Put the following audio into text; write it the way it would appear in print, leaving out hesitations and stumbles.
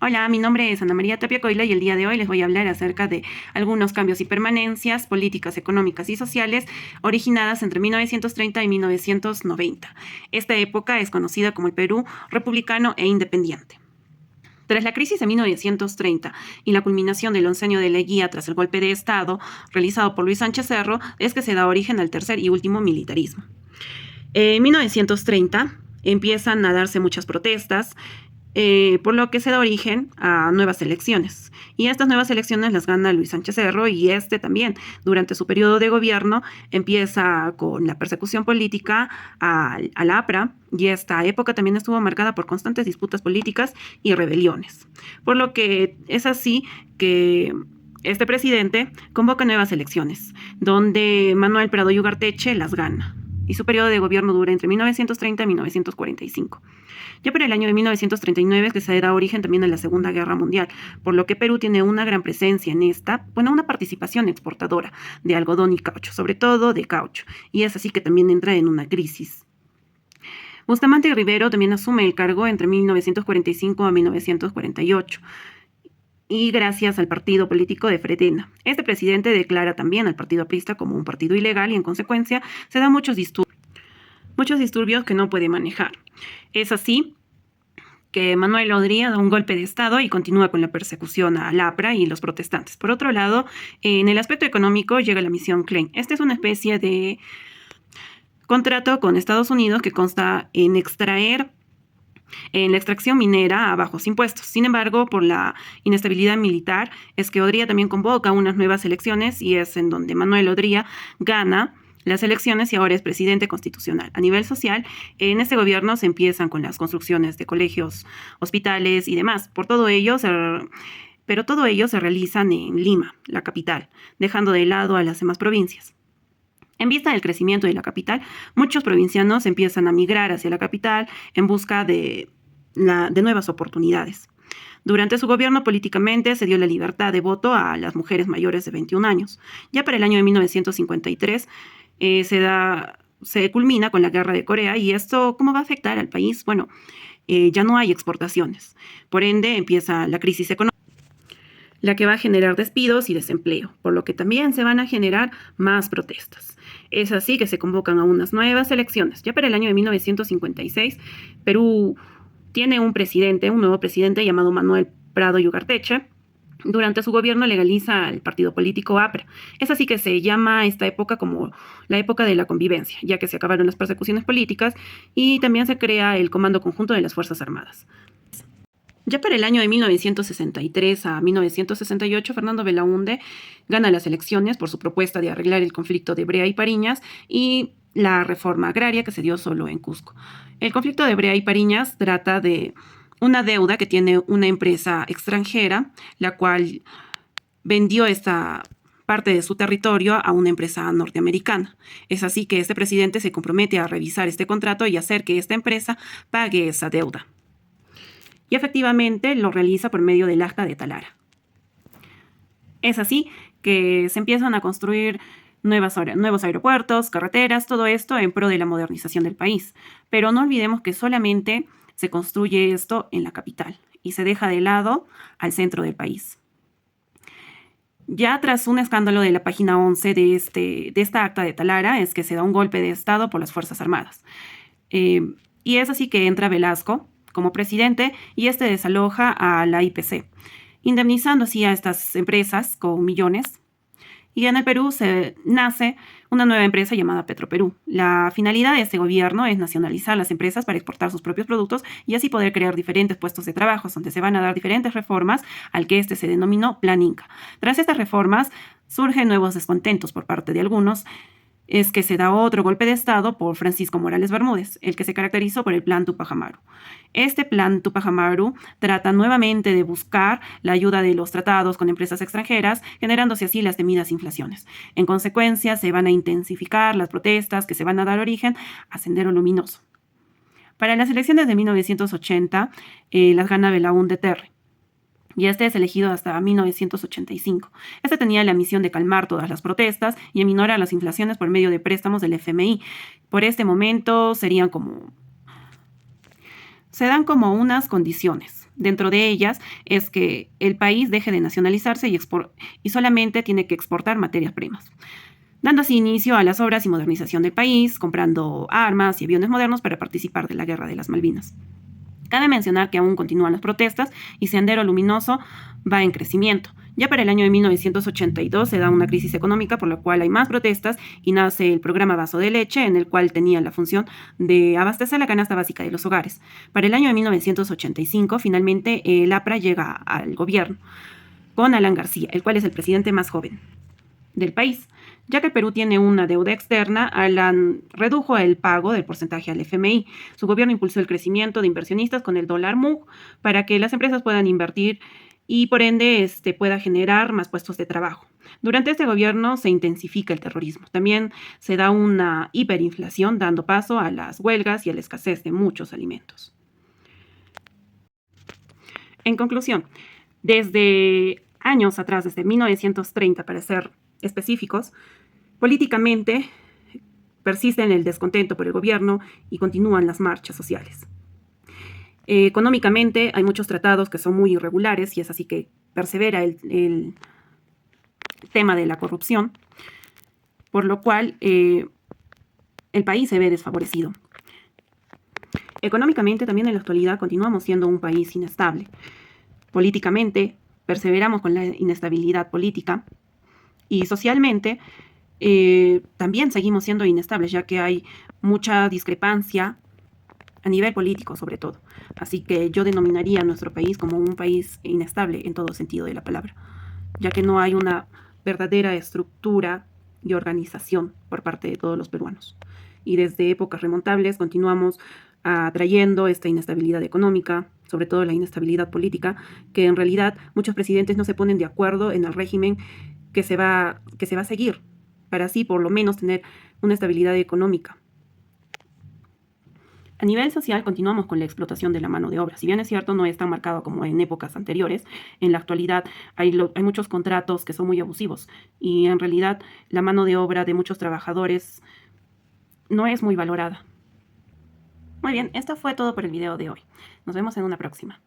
Hola, mi nombre es Ana María Tapia Coila y el día de hoy les voy a hablar acerca de algunos cambios y permanencias políticas, económicas y sociales originadas entre 1930 y 1990. Esta época es conocida como el Perú republicano e independiente. Tras la crisis de 1930 y la culminación del oncenio de Leguía tras el golpe de Estado realizado por Luis Sánchez Cerro, es que se da origen al tercer y último militarismo. En 1930 empiezan a darse muchas protestas, por lo que se da origen a nuevas elecciones. Y estas nuevas elecciones las gana Luis Sánchez Cerro y este también, durante su periodo de gobierno, empieza con la persecución política a la APRA y esta época también estuvo marcada por constantes disputas políticas y rebeliones. Por lo que es así que este presidente convoca nuevas elecciones, donde Manuel Prado Ugarteche las gana y su periodo de gobierno dura entre 1930 y 1945. Ya para el año de 1939 es que se da origen también a la Segunda Guerra Mundial, por lo que Perú tiene una gran presencia en esta, una participación exportadora de algodón y caucho, sobre todo de caucho, y es así que también entra en una crisis. Bustamante Rivero también asume el cargo entre 1945 a 1948 y gracias al partido político de Fredena. Este presidente declara también al partido aprista como un partido ilegal y en consecuencia se dan muchos disturbios que no puede manejar. Es así que Manuel Odría da un golpe de Estado y continúa con la persecución a APRA y los protestantes. Por otro lado, en el aspecto económico llega la misión Klein. Esta es una especie de contrato con Estados Unidos que consta en la extracción minera a bajos impuestos. Sin embargo, por la inestabilidad militar, es que Odría también convoca unas nuevas elecciones y es en donde Manuel Odría gana las elecciones y ahora es presidente constitucional. A nivel social, en este gobierno se empiezan con las construcciones de colegios, hospitales y demás. Pero todo ello se realizan en Lima, la capital, dejando de lado a las demás provincias. En vista del crecimiento de la capital, muchos provincianos empiezan a migrar hacia la capital en busca de nuevas oportunidades. Durante su gobierno políticamente se dio la libertad de voto a las mujeres mayores de 21 años. Ya para el año de 1953 se culmina con la guerra de Corea y esto, ¿cómo va a afectar al país? Bueno, ya no hay exportaciones. Por ende, empieza la crisis económica, la que va a generar despidos y desempleo, por lo que también se van a generar más protestas. Es así que se convocan a unas nuevas elecciones. Ya para el año de 1956, Perú tiene un nuevo presidente llamado Manuel Prado Ugarteche. Durante su gobierno legaliza el partido político APRA. Es así que se llama esta época como la época de la convivencia, ya que se acabaron las persecuciones políticas y también se crea el Comando Conjunto de las Fuerzas Armadas. Ya para el año de 1963 a 1968, Fernando Belaúnde gana las elecciones por su propuesta de arreglar el conflicto de Brea y Pariñas y la reforma agraria que se dio solo en Cusco. El conflicto de Brea y Pariñas trata de una deuda que tiene una empresa extranjera, la cual vendió esta parte de su territorio a una empresa norteamericana. Es así que este presidente se compromete a revisar este contrato y hacer que esta empresa pague esa deuda. Y efectivamente lo realiza por medio del Acta de Talara. Es así que se empiezan a construir nuevos aeropuertos, carreteras, todo esto en pro de la modernización del país. Pero no olvidemos que solamente se construye esto en la capital y se deja de lado al centro del país. Ya tras un escándalo de la página 11 de esta Acta de Talara es que se da un golpe de Estado por las Fuerzas Armadas. Y es así que entra Velasco como presidente y este desaloja a la IPC, indemnizando así a estas empresas con millones. Y en el Perú nace una nueva empresa llamada Petroperú. La finalidad de este gobierno es nacionalizar las empresas para exportar sus propios productos y así poder crear diferentes puestos de trabajo, donde se van a dar diferentes reformas al que se denominó Plan Inca. Tras estas reformas surgen nuevos descontentos por parte de algunos. Es que se da otro golpe de Estado por Francisco Morales Bermúdez, el que se caracterizó por el Plan Tupac Amaru. Este Plan Tupac Amaru trata nuevamente de buscar la ayuda de los tratados con empresas extranjeras, generándose así las temidas inflaciones. En consecuencia, se van a intensificar las protestas que se van a dar origen a Sendero Luminoso. Para las elecciones de 1980, las gana Belaúnde Terry. Y este es elegido hasta 1985. Este tenía la misión de calmar todas las protestas y aminorar las inflaciones por medio de préstamos del FMI. Por este momento se dan como unas condiciones. Dentro de ellas es que el país deje de nacionalizarse y solamente tiene que exportar materias primas, dando así inicio a las obras y modernización del país, comprando armas y aviones modernos para participar de la Guerra de las Malvinas. Cabe mencionar que aún continúan las protestas y Sendero Luminoso va en crecimiento. Ya para el año de 1982 se da una crisis económica por la cual hay más protestas y nace el programa Vaso de Leche, en el cual tenía la función de abastecer la canasta básica de los hogares. Para el año de 1985 finalmente el APRA llega al gobierno con Alan García, el cual es el presidente más joven del país. Ya que el Perú tiene una deuda externa, Alan redujo el pago del porcentaje al FMI. Su gobierno impulsó el crecimiento de inversionistas con el dólar MUG para que las empresas puedan invertir y por ende pueda generar más puestos de trabajo. Durante este gobierno se intensifica el terrorismo. También se da una hiperinflación, dando paso a las huelgas y a la escasez de muchos alimentos. En conclusión, desde años atrás, desde 1930 para ser específicos, políticamente persisten el descontento por el gobierno y continúan las marchas sociales. Económicamente hay muchos tratados que son muy irregulares y es así que persevera el tema de la corrupción, por lo cual el país se ve desfavorecido. Económicamente también en la actualidad continuamos siendo un país inestable. Políticamente perseveramos con la inestabilidad política y socialmente también seguimos siendo inestables, ya que hay mucha discrepancia a nivel político sobre todo. Así que yo denominaría a nuestro país como un país inestable en todo sentido de la palabra, ya que no hay una verdadera estructura y organización por parte de todos los peruanos. Y desde épocas remontables continuamos atrayendo esta inestabilidad económica, sobre todo la inestabilidad política, que en realidad muchos presidentes no se ponen de acuerdo en el régimen que se va a seguir, para así por lo menos tener una estabilidad económica. A nivel social continuamos con la explotación de la mano de obra. Si bien es cierto, no es tan marcado como en épocas anteriores, en la actualidad hay muchos contratos que son muy abusivos y en realidad la mano de obra de muchos trabajadores no es muy valorada. Muy bien, esto fue todo por el video de hoy. Nos vemos en una próxima.